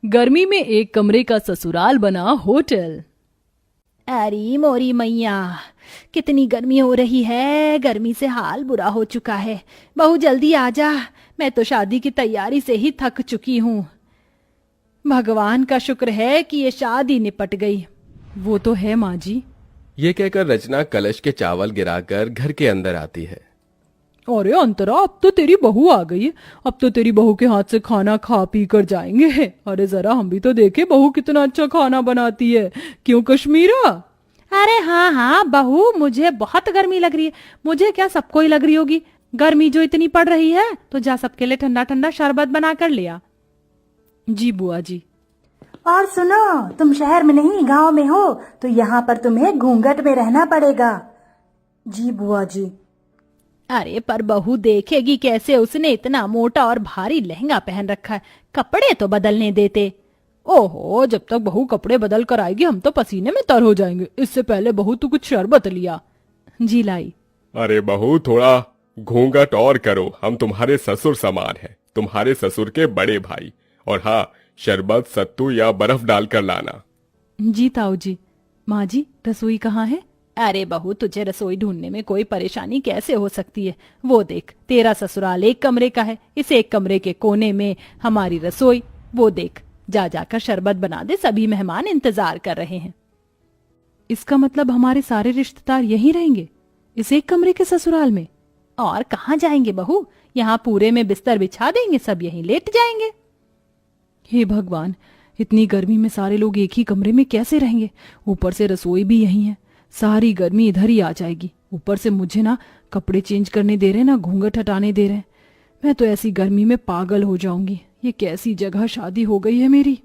गर्मी में एक कमरे का ससुराल बना होटल। अरे मोरी मैया, कितनी गर्मी हो रही है। गर्मी से हाल बुरा हो चुका है। बहू जल्दी आ जा, मैं तो शादी की तैयारी से ही थक चुकी हूँ। भगवान का शुक्र है कि ये शादी निपट गई। वो तो है माँ जी। ये कहकर रचना कलश के चावल गिराकर घर के अंदर आती है। अरे अंतरा, अब तो तेरी बहू आ गई है। अब तो तेरी बहू के हाथ से खाना खा पी कर जाएंगे। अरे जरा हम भी तो देखे बहू कितना अच्छा खाना बनाती है। क्यों कश्मीरा? अरे हाँ हाँ बहू, मुझे बहुत गर्मी लग रही है। मुझे क्या, सबको ही लग रही होगी। गर्मी जो इतनी पड़ रही है, तो जा सबके लिए ठंडा ठंडा शरबत बना कर लिया। जी बुआ जी। और सुनो, तुम शहर में नहीं गांव में हो, तो यहाँ पर तुम्हें घूंघट में रहना पड़ेगा। जी बुआ जी। अरे पर बहू देखेगी कैसे? उसने इतना मोटा और भारी लहंगा पहन रखा है, कपड़े तो बदलने देते। ओहो, जब तक बहू कपड़े बदल कर आएगी हम तो पसीने में तर हो जाएंगे। इससे पहले बहू तू कुछ शरबत लिया। जी लाई। अरे बहू, थोड़ा घूंघट और करो, हम तुम्हारे ससुर समान हैं, तुम्हारे ससुर के बड़े भाई। और हाँ, शरबत सत्तू या बर्फ डालकर लाना। जी ताऊ जी। माँ जी, रसोई कहाँ है? अरे बहू, तुझे रसोई ढूंढने में कोई परेशानी कैसे हो सकती है? वो देख, तेरा ससुराल एक कमरे का है, इस एक कमरे के कोने में हमारी रसोई। वो देख, जा जाकर शरबत बना दे, सभी मेहमान इंतजार कर रहे हैं। इसका मतलब हमारे सारे रिश्तेदार यहीं रहेंगे, इस एक कमरे के ससुराल में? और कहाँ जाएंगे बहू? यहाँ पूरे में बिस्तर बिछा देंगे, सब यहीं लेट जाएंगे। हे भगवान, इतनी गर्मी में सारे लोग एक ही कमरे में कैसे रहेंगे? ऊपर से रसोई भी यहीं है, सारी गर्मी इधर ही आ जाएगी। ऊपर से मुझे ना कपड़े चेंज करने दे रहे, ना घूंघट हटाने दे रहे। मैं तो ऐसी गर्मी में पागल हो जाऊंगी। ये कैसी जगह शादी हो गई है मेरी।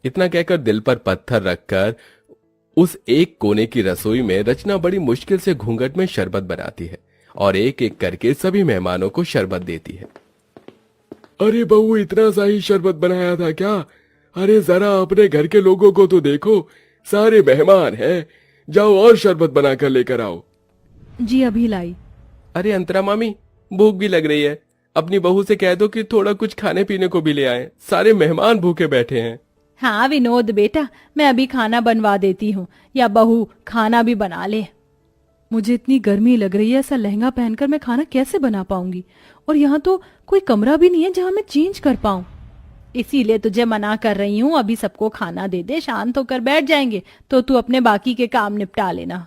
इतना कहकर दिल पर पत्थर रखकर उस एक कोने की रसोई में रचना बड़ी मुश्किल से घूंघट में शरबत बनाती है और एक एक करके सभी मेहमानों को शरबत देती है। अरे बहू, इतना सा ही शरबत बनाया था क्या? अरे जरा अपने घर के लोगों को तो देखो, सारे मेहमान हैं। जाओ और शरबत बनाकर लेकर आओ। जी अभी लाई। अरे अंतरा मामी, भूख भी लग रही है, अपनी बहू से कह दो कि थोड़ा कुछ खाने पीने को भी ले आए, सारे मेहमान भूखे बैठे हैं। हाँ विनोद बेटा, मैं अभी खाना बनवा देती हूँ, या बहू खाना भी बना ले। मुझे इतनी गर्मी लग रही है, ऐसा लहंगा पहनकर मैं खाना कैसे बना पाऊंगी? और यहाँ तो कोई कमरा भी नहीं है जहाँ मैं चेंज कर पाऊं। इसीलिए तुझे मना कर रही हूँ, अभी सबको खाना दे दे, शांत होकर बैठ जाएंगे, तो तू अपने बाकी के काम निपटा लेना।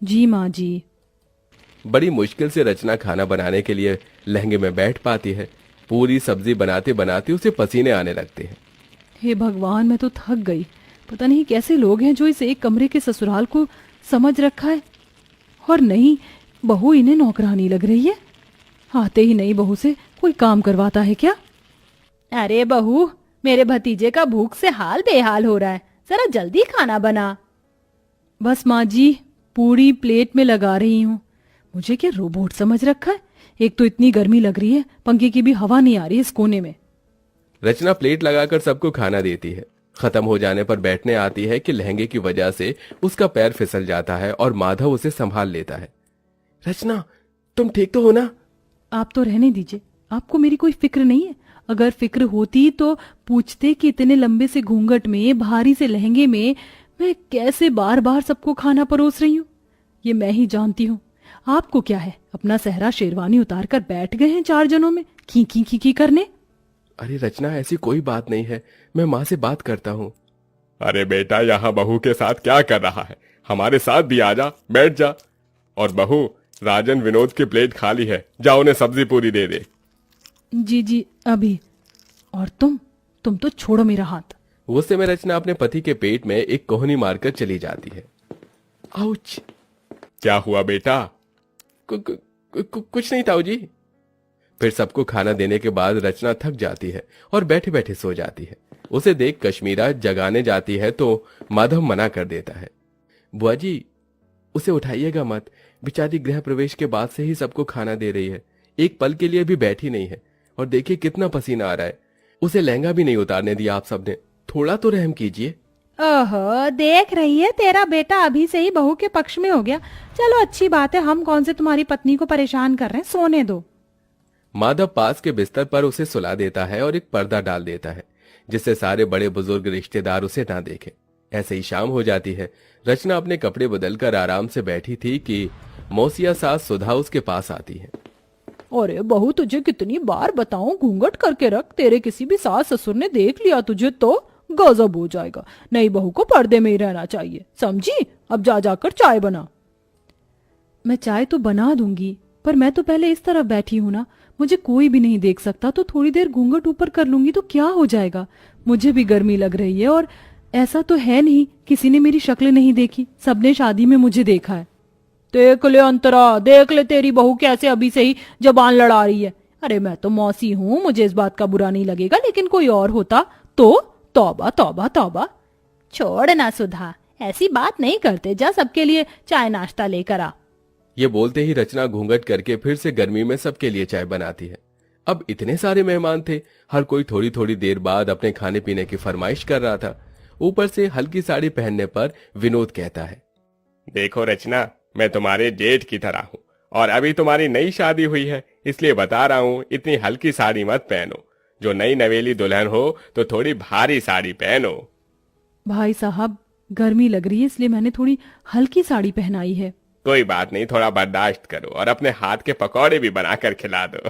जी माँ जी। बड़ी मुश्किल से रचना खाना बनाने के लिए लहंगे में बैठ पाती है। पूरी सब्जी बनाते बनाते उसे पसीने आने लगते हैं। हे भगवान, मैं तो थक गई। पता नहीं कैसे लोग हैं जो इस एक कमरे के ससुराल को समझ रखा है। और नहीं, बहू इन्हें नौकरानी लग रही है। आते ही नहीं बहू से कोई काम करवाता है क्या? अरे बहू, मेरे भतीजे का भूख से हाल बेहाल हो रहा है, जरा जल्दी खाना बना। बस माँ जी, पूरी प्लेट में लगा रही हूँ। मुझे क्या रोबोट समझ रखा है? एक तो इतनी गर्मी लग रही है, पंखे की भी हवा नहीं आ रही इस कोने में। रचना प्लेट लगाकर सबको खाना देती है। खत्म हो जाने पर बैठने आती है कि लहंगे की वजह से उसका पैर फिसल जाता है और माधव उसे संभाल लेता है। रचना, तुम ठीक तो हो ना? आप तो रहने दीजिए, आपको मेरी कोई फिक्र नहीं है। अगर फिक्र होती तो पूछते कि इतने लंबे से घूंघट में, भारी से लहंगे में मैं कैसे बार बार सबको खाना परोस रही हूँ। ये मैं ही जानती हूँ। आपको क्या है, अपना सहरा शेरवानी उतार कर बैठ गए हैं 4 जनों में खी खी करने। अरे रचना, ऐसी कोई बात नहीं है, मैं माँ से बात करता हूँ। अरे बेटा, यहाँ बहू के साथ क्या कर रहा है? हमारे साथ भी आजा, बैठ जा। और बहू, राजन विनोद की प्लेट खाली है, जाओ उन्हें सब्जी पूरी दे दे। जी जी अभी। और तुम तो छोड़ो मेरा हाथ। गुस्से में रचना अपने पति के पेट में एक कोहनी मारकर चली जाती है। आउच! क्या हुआ बेटा? कुछ नहीं ताऊ जी। फिर सबको खाना देने के बाद रचना थक जाती है और बैठे बैठे सो जाती है। उसे देख कश्मीरा जगाने जाती है तो माधव मना कर देता है। बुआ जी, उसे उठाइएगा मत, बेचारी गृह प्रवेश के बाद से ही सबको खाना दे रही है, एक पल के लिए भी बैठी नहीं है। और देखिए कितना पसीना आ रहा है, उसे लहंगा भी नहीं उतारने दिया आप सबने, थोड़ा तो रहम कीजिए। ओहो, देख रही है, तेरा बेटा अभी से ही बहू के पक्ष में हो गया। चलो अच्छी बात है, हम कौन से तुम्हारी पत्नी को परेशान कर रहे हैं, सोने दो। माधव पास के बिस्तर पर उसे सुला देता है और एक पर्दा डाल देता है, जिससे सारे बड़े बुजुर्ग रिश्तेदार उसे ना देखें। ऐसे ही शाम हो जाती है। रचना अपने कपड़े बदलकर आराम से बैठी थी कि मौसिया सास सुधा उसके पास आती है। अरे बहू, तुझे कितनी बार बताऊं घूंघट करके रख, तेरे किसी भी सास ससुर ने देख लिया तुझे तो गजब हो जाएगा। नई बहू को पर्दे में ही रहना चाहिए, समझी? अब जा जाकर चाय बना। मैं चाय तो बना दूंगी, पर मैं तो पहले इस तरफ बैठी हूं ना, मुझे कोई भी नहीं देख सकता, तो थोड़ी देर घूंघट ऊपर कर लूंगी तो क्या हो जाएगा। मुझे भी गर्मी लग रही है, और ऐसा तो है नहीं किसी ने मेरी शक्ल नहीं देखी, सबने शादी में मुझे देखा है। देख ले अंतरा, देख ले तेरी बहू कैसे अभी से ही जबान लड़ा रही है। अरे मैं तो मौसी हूँ, मुझे इस बात का बुरा नहीं लगेगा, लेकिन कोई और होता तो तौबा तौबा तौबा। छोड़ ना सुधा, ऐसी बात नहीं करते, जा सबके लिए चाय नाश्ता लेकर आ। ये बोलते ही रचना घूंघट करके फिर से गर्मी में सबके लिए चाय बनाती है। अब इतने सारे मेहमान थे, हर कोई थोड़ी थोड़ी देर बाद अपने खाने पीने की फरमाइश कर रहा था। ऊपर से हल्की साड़ी पहनने पर विनोद कहता है, देखो रचना, मैं तुम्हारे जेठ की तरह हूँ और अभी तुम्हारी नई शादी हुई है, इसलिए बता रहा हूँ इतनी हल्की साड़ी मत पहनो। जो नई नवेली दुल्हन हो तो थोड़ी भारी साड़ी पहनो। भाई साहब, गर्मी लग रही है इसलिए मैंने थोड़ी हल्की साड़ी पहनाई है। कोई बात नहीं, थोड़ा बर्दाश्त करो और अपने हाथ के पकौड़े भी बनाकर खिला दो।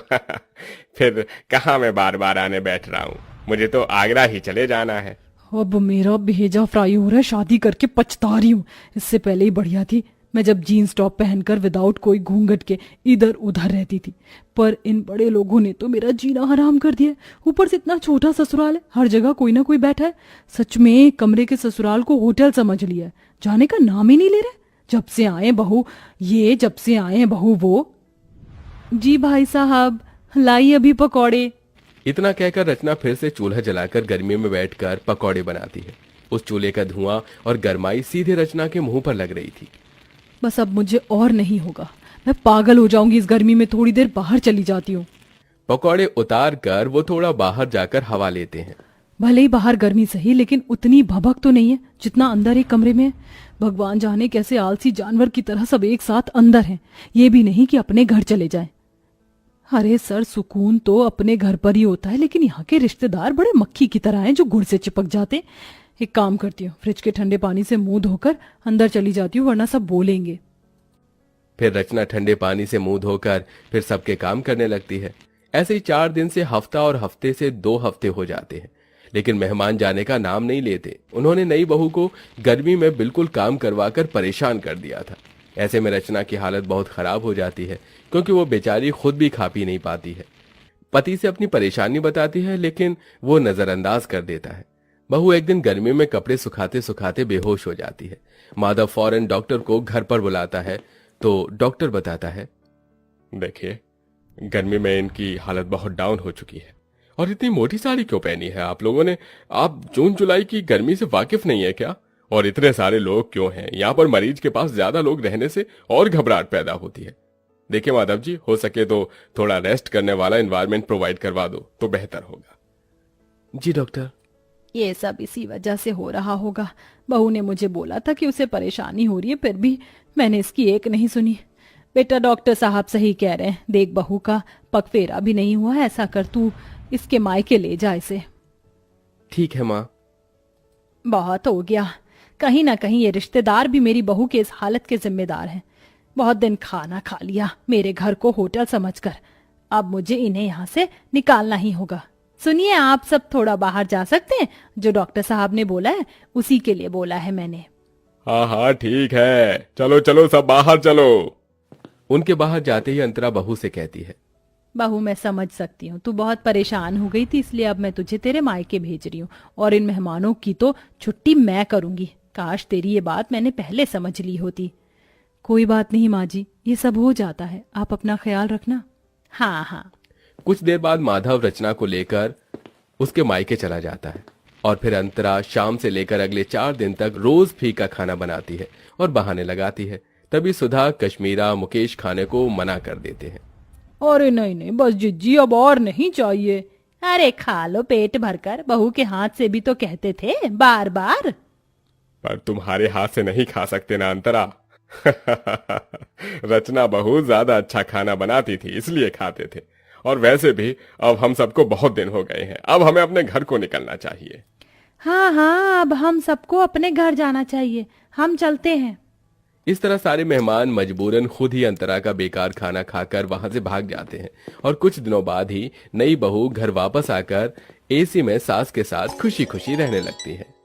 फिर कहाँ मैं बार बार आने बैठ रहा हूँ, मुझे तो आगरा ही चले जाना है। अब मेरा भेजा फ्राई हो रहा है, शादी करके पछता रही हूँ। इससे पहले ही बढ़िया थी मैं जब जीन्स टॉप पहनकर विदाउट कोई घूंघट के इधर उधर रहती थी, पर इन बड़े लोगों ने तो मेरा जीना हराम कर दिया। ऊपर से इतना छोटा ससुराल है, हर जगह कोई ना कोई बैठा है। सच में कमरे के ससुराल को होटल समझ लिया है, जाने का नाम ही नहीं ले रहे। जब से आए बहू ये, जब से आए बहू वो। जी भाई साहब, लाई अभी पकौड़े। इतना कहकर रचना फिर से चूल्हा जलाकर गर्मी में बैठकर पकौड़े बनाती है। उस चूल्हे का धुआं और गर्माई सीधे रचना के मुंह पर लग रही थी। बस अब मुझे और नहीं होगा, मैं पागल हो जाऊंगी इस गर्मी में, थोड़ी देर बाहर चली जाती हूँ। पकौड़े उतार कर वो थोड़ा बाहर जाकर हवा लेते हैं। भले ही बाहर गर्मी सही, लेकिन उतनी भभक तो नहीं है जितना अंदर एक कमरे में है। भगवान जाने कैसे आलसी जानवर की तरह सब एक साथ अंदर हैं, ये भी नहीं कि अपने घर चले जाएं। अरे सर, सुकून तो अपने घर पर ही होता है, लेकिन यहाँ के रिश्तेदार बड़े मक्खी की तरह हैं जो गुड़ से चिपक जाते। एक काम करती हूँ, फ्रिज के ठंडे पानी से मुंह धोकर अंदर चली जाती हूँ, वरना सब बोलेंगे। फिर रचना ठंडे पानी से मुंह धोकर फिर सबके काम करने लगती है। ऐसे ही 4 दिन से हफ्ता और हफ्ते से 2 हफ्ते हो जाते हैं, लेकिन मेहमान जाने का नाम नहीं लेते। उन्होंने नई बहू को गर्मी में बिल्कुल काम करवाकर परेशान कर दिया था। ऐसे में रचना की हालत बहुत खराब हो जाती है, क्योंकि वो बेचारी खुद भी खा पी नहीं पाती है। पति से अपनी परेशानी बताती है, लेकिन वो नजरअंदाज कर देता है। बहू एक दिन गर्मी में कपड़े सुखाते सुखाते बेहोश हो जाती है। माधव फौरन डॉक्टर को घर पर बुलाता है, तो डॉक्टर बताता है, देखिए, गर्मी में इनकी हालत बहुत डाउन हो चुकी है। और इतनी मोटी साड़ी क्यों पहनी है आप लोगों ने? आप जून जुलाई की गर्मी से वाकिफ नहीं है क्या? और इतने सारे लोग क्यों हैं यहाँ पर? मरीज के पास ज्यादा लोग रहने से और घबराहट पैदा होती है। देखिए माधव जी, हो सके तो थोड़ा रेस्ट करने वाला एनवायरनमेंट प्रोवाइड करवा दो तो बेहतर होगा। जी डॉक्टर। ये सब इसी वजह से हो रहा होगा। बहू ने मुझे बोला था कि उसे परेशानी हो रही है, फिर भी मैंने इसकी एक नहीं सुनी। बेटा, डॉक्टर साहब सही कह रहे हैं। देख, बहू का पगफेरा भी नहीं हुआ है, ऐसा कर तू इसके मायके ले जा इसे। ठीक है माँ। बहुत हो गया, कहीं ना कहीं ये रिश्तेदार भी मेरी बहू के इस हालत के जिम्मेदार हैं। बहुत दिन खाना खा लिया मेरे घर को होटल समझकर, अब मुझे इन्हें यहाँ से निकालना ही होगा। सुनिए, आप सब थोड़ा बाहर जा सकते हैं? जो डॉक्टर साहब ने बोला है उसी के लिए बोला है मैंने। हाँ हाँ ठीक है, चलो चलो सब बाहर चलो। उनके बाहर जाते ही अंतरा बहू से कहती है, बहू मैं समझ सकती हूँ, तू बहुत परेशान हो गई थी, इसलिए अब मैं तुझे तेरे मायके भेज रही हूँ और इन मेहमानों की तो छुट्टी मैं करूंगी। काश तेरी ये बात मैंने पहले समझ ली होती। कोई बात नहीं माँ जी, ये सब हो जाता है, आप अपना ख्याल रखना। हाँ हाँ। कुछ देर बाद माधव रचना को लेकर उसके मायके चला जाता है और फिर अंतरा शाम से लेकर अगले 4 दिन तक रोज फीका खाना बनाती है और बहाने लगाती है। तभी सुधा, कश्मीरा, मुकेश खाने को मना कर देते हैं। अरे नहीं नहीं, बस जिज्जी, अब और नहीं चाहिए। अरे खा लो पेट भरकर, बहू के हाथ से भी तो कहते थे बार बार। पर तुम्हारे हाथ से नहीं खा सकते ना अंतरा। रचना बहुत ज्यादा अच्छा खाना बनाती थी, इसलिए खाते थे। और वैसे भी अब हम सबको बहुत दिन हो गए हैं, अब हमें अपने घर को निकलना चाहिए। हाँ हाँ, अब हम सबको अपने घर जाना चाहिए, हम चलते हैं। इस तरह सारे मेहमान मजबूरन खुद ही अंतरा का बेकार खाना खाकर वहां से भाग जाते हैं और कुछ दिनों बाद ही नई बहू घर वापस आकर एसी में सास के साथ खुशी खुशी रहने लगती है।